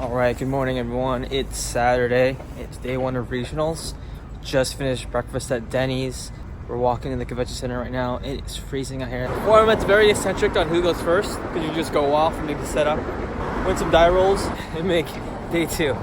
All right, good morning, everyone. It's Saturday. It's day one of regionals. Just finished breakfast at Denny's. We're walking in the convention center right now. It's freezing out here. The format's very eccentric on who goes first because you just go off and make the setup, win some die rolls, and make day two.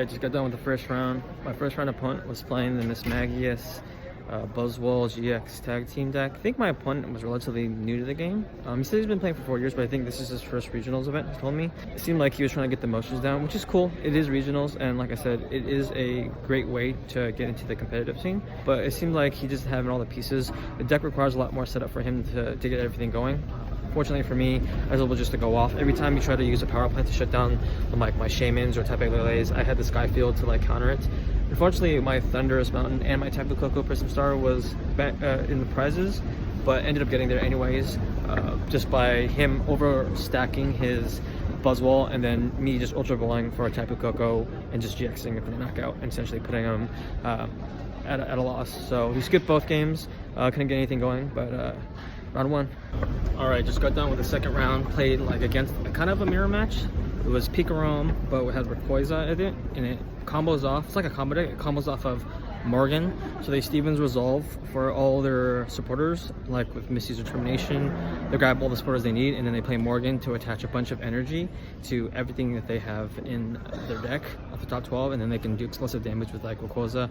Just got done with the first round. My first round opponent was playing the Miss Magius Buzzwall GX tag team deck. I think my opponent was relatively new to the game. He said he's been playing for 4 years, but I think this is his first regionals event, he told me. It seemed like he was trying to get the motions down, which is cool. It is regionals, and like I said, it is a great way to get into the competitive scene, but it seemed like he just having all the pieces. The deck requires a lot more setup for him to get everything going. Fortunately for me, I was able just to go off. Every time you try to use a power plant to shut down my shamans or Tapu Leles, I had the sky field to counter it. Unfortunately, my Thunderous Mountain and my Tapu Koko Prism Star was in the prizes, but ended up getting there anyways, just by him overstacking his Buzzwall and then me just ultra bowling for a Tapu Koko and just GXing it for the knockout and essentially putting him at a loss. So he skipped both games, couldn't get anything going, but round one. All right, just got done with the second round. Played against kind of a mirror match. It was Pikarom, but it had Rayquaza in it, and it combos off. It's like a combo deck. It combos off of Morgan. So they Steven's Resolve for all their supporters, like with Misty's Determination. They grab all the supporters they need, and then they play Morgan to attach a bunch of energy to everything that they have in their deck off the top 12, and then they can do explosive damage with Rayquaza,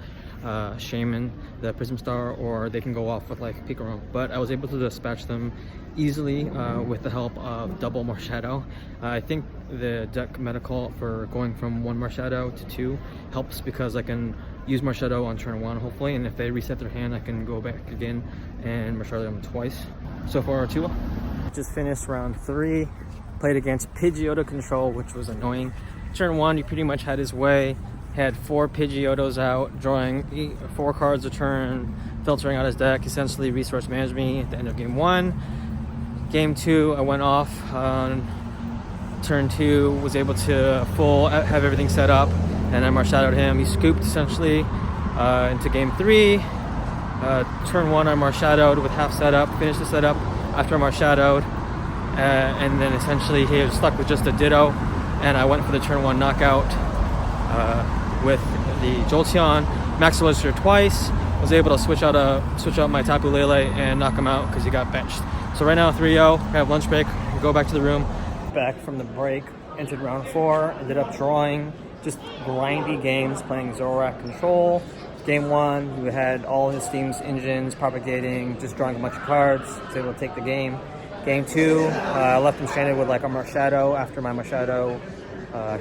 Shaman, the Prism Star, or they can go off with Pikarom. But I was able to dispatch them easily with the help of double Marshadow. I think the deck medical for going from 1 Marshadow to 2 helps because I can use Marshadow on turn 1 hopefully, and if they reset their hand I can go back again and Marshadow them twice. So far 2. Just finished round 3. Played against Pidgeotto Control, which was annoying. Turn 1 he pretty much had his way. Had 4 Pidgeottos out, drawing 4 cards a turn, filtering out his deck, essentially resource managed me at the end of game 1. Game 2, I went off on turn 2, was able to have everything set up, and I Marshadowed him. He scooped essentially into game 3. Turn 1, I Marshadowed with half setup, finished the setup after I Marshadowed, and then essentially he was stuck with just a Ditto, and I went for the turn 1 knockout with the Jolteon. Max Elixir twice, was able to switch out my Tapu Lele and knock him out because he got benched. So right now 3-0, I have lunch break, go back to the room. Back from the break, entered round 4, ended up drawing just grindy games playing Zorak Control. Game 1, we had all his team's engines propagating, just drawing a bunch of cards, was able to take the game. Game 2, I left him stranded with a Marshadow after my Marshadow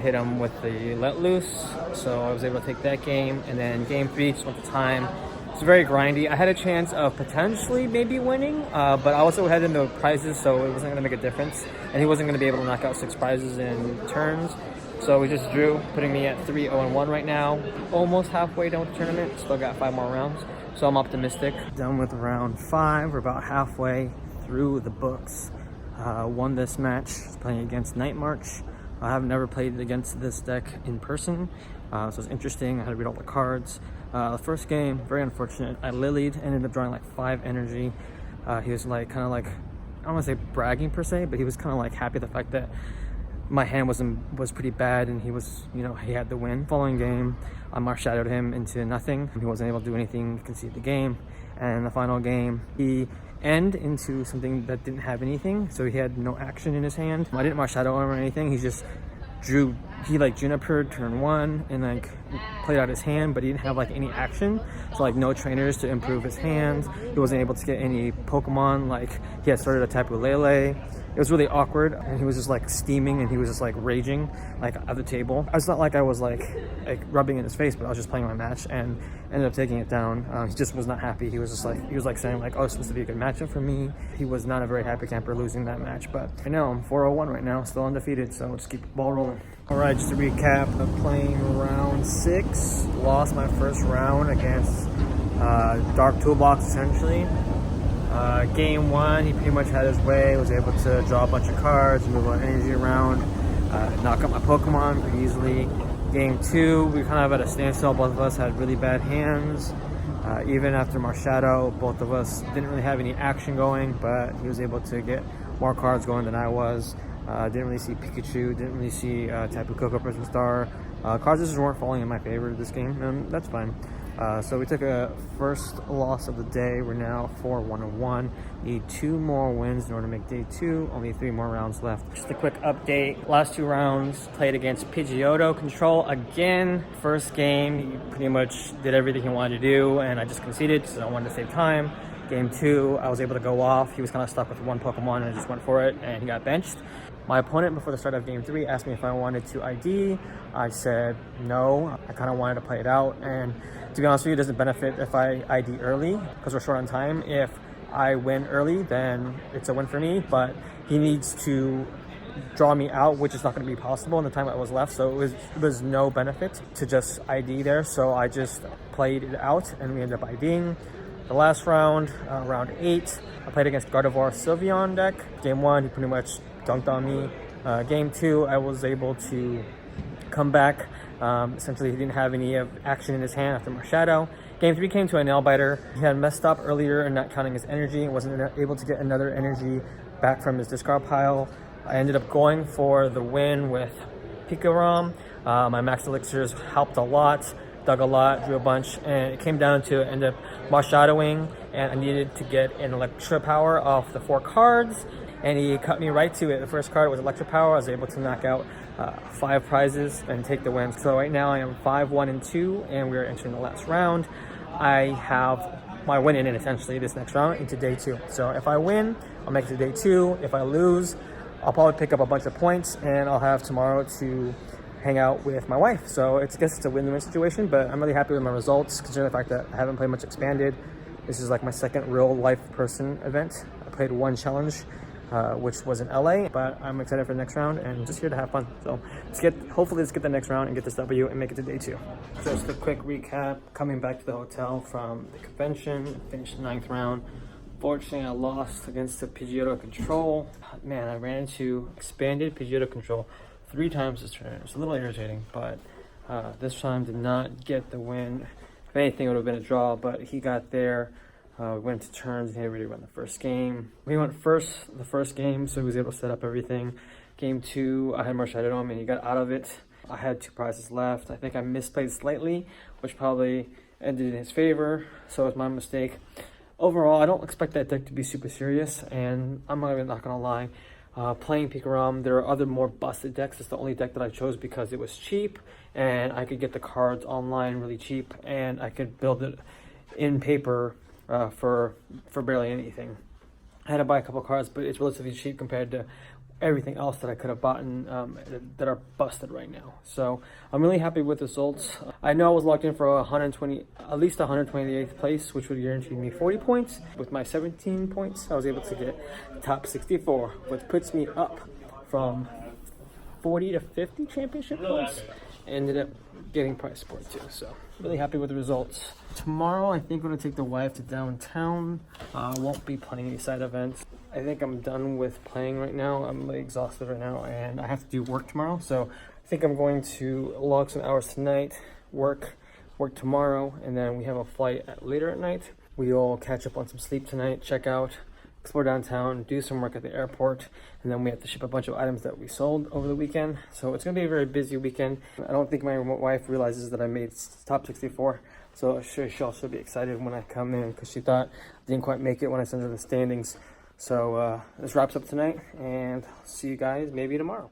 hit him with the Let Loose, so I was able to take that game. And then game 3, just went to time. It's very grindy. I had a chance of potentially maybe winning, but I also had in the prizes, so it wasn't going to make a difference. And he wasn't going to be able to knock out 6 prizes in turns. So we just drew, putting me at 3-0-1 right now. Almost halfway down the tournament. Still got 5 more rounds, so I'm optimistic. Done with round 5. We're about halfway through the books. Won this match playing against Night March. I have never played against this deck in person, so it's interesting. I had to read all the cards. The first game, very unfortunate. I lilied, ended up drawing 5 energy. He was kind of I don't want to say bragging per se, but he was kind of happy the fact that my hand was pretty bad and he was, he had the win. Following game, I Marshadowed him into nothing. He wasn't able to do anything to concede the game. And the final game, he ended into something that didn't have anything, so he had no action in his hand. I didn't Marshadow him or anything. He just drew, he Junipered turn 1 and played out his hand, but he didn't have any action, so no trainers to improve his hand. He wasn't able to get any Pokemon. He had started a Tapu Lele, It was really awkward, and he was just like steaming, and he was just like raging like at the table. It's not like I was like rubbing in his face, but I was just playing my match and ended up taking it down. He just was not happy. He was saying like, oh, it's supposed to be a good matchup for me. He was not a very happy camper losing that match, but I know I'm 4-0-1 right now, still undefeated, so let's keep the ball rolling. All right, just to recap, I'm playing round 6. Lost my first round against Dark Toolbox, essentially. Game 1, he pretty much had his way, was able to draw a bunch of cards, move our energy around, knock out my Pokemon pretty easily. Game 2, we kind of at a standstill. Both of us had really bad hands. Even after Marshadow, both of us didn't really have any action going, but he was able to get more cards going than I was. Didn't really see Pikachu, didn't really see Tapu Koko Prism Star. Cards just weren't falling in my favor this game, and that's fine. So we took a first loss of the day. We're now 4-1-1. Need 2 more wins in order to make day 2. Only 3 more rounds left. Just a quick update. Last 2 rounds played against Pidgeotto Control again. First game, he pretty much did everything he wanted to do, and I just conceded because I wanted to save time. Game 2, I was able to go off. He was kind of stuck with one Pokemon, and I just went for it, and he got benched. My opponent, before the start of Game 3, asked me if I wanted to ID. I said no. I kind of wanted to play it out, and to be honest with you, it doesn't benefit if I ID early because we're short on time. If I win early, then it's a win for me, but he needs to draw me out, which is not going to be possible in the time that was left, so it was no benefit to just ID there, so I just played it out, and we ended up IDing. The last round, round 8, I played against Gardevoir Sylveon deck. Game 1, he pretty much dunked on me. Game 2, I was able to come back. Essentially, he didn't have any action in his hand after Marshadow. Game 3 came to a nail biter. He had messed up earlier and not counting his energy and wasn't able to get another energy back from his discard pile. I ended up going for the win with Pikarom. My max elixirs helped a lot, dug a lot, drew a bunch, and it came down to end up Marshadowing, and I needed to get an Electra Power off the 4 cards, and he cut me right to it. The first card was Electra Power. I was able to knock out 5 prizes and take the win. So right now I am 5-1-2, and we're entering the last round. I have my win in essentially this next round into day 2. So if I win, I'll make it to day 2. If I lose, I'll probably pick up a bunch of points, and I'll have tomorrow to hang out with my wife. So I guess it's a win-win situation, but I'm really happy with my results considering the fact that I haven't played much Expanded. This is like my second real life person event. I played 1 challenge, which was in LA, but I'm excited for the next round and just here to have fun. So hopefully let's get the next round and get this W and make it to day 2. Just a quick recap, coming back to the hotel from the convention, finished the 9th round. Fortunately, I lost against the Pidgeotto Control. Man, I ran into Expanded Pidgeotto Control 3 times this turn. It's a little irritating, but this time did not get the win. If anything, it would have been a draw, but he got there. We went to turns, and he already won the first game. We went first the first game, so he was able to set up everything. Game 2, I had Marshadow on him, and he got out of it. I had 2 prizes left. I think I misplayed slightly, which probably ended in his favor, so it was my mistake. Overall, I don't expect that deck to be super serious, and I'm not gonna lie. Playing Pikarom, there are other more busted decks. It's the only deck that I chose because it was cheap, and I could get the cards online really cheap, and I could build it in paper for barely anything. I had to buy a couple cards, but it's relatively cheap compared to everything else that I could have bought that are busted right now. So I'm really happy with the results. I know I was locked in for at least 128th place, which would guarantee me 40 points. With my 17 points, I was able to get top 64, which puts me up from 40 to 50 championship points. Ended up getting prize support too, so really happy with the results. Tomorrow, I think I'm gonna take the wife to downtown. I won't be playing any side events. I think I'm done with playing right now. I'm really exhausted right now, and I have to do work tomorrow, so I think I'm going to log some hours tonight, work tomorrow, and then we have a flight later at night. We'll catch up on some sleep tonight, check out, explore downtown, do some work at the airport, and then we have to ship a bunch of items that we sold over the weekend. So it's gonna be a very busy weekend. I don't think my wife realizes that I made top 64, so she'll be excited when I come in because she thought I didn't quite make it when I sent her the standings. So this wraps up tonight, and see you guys maybe tomorrow.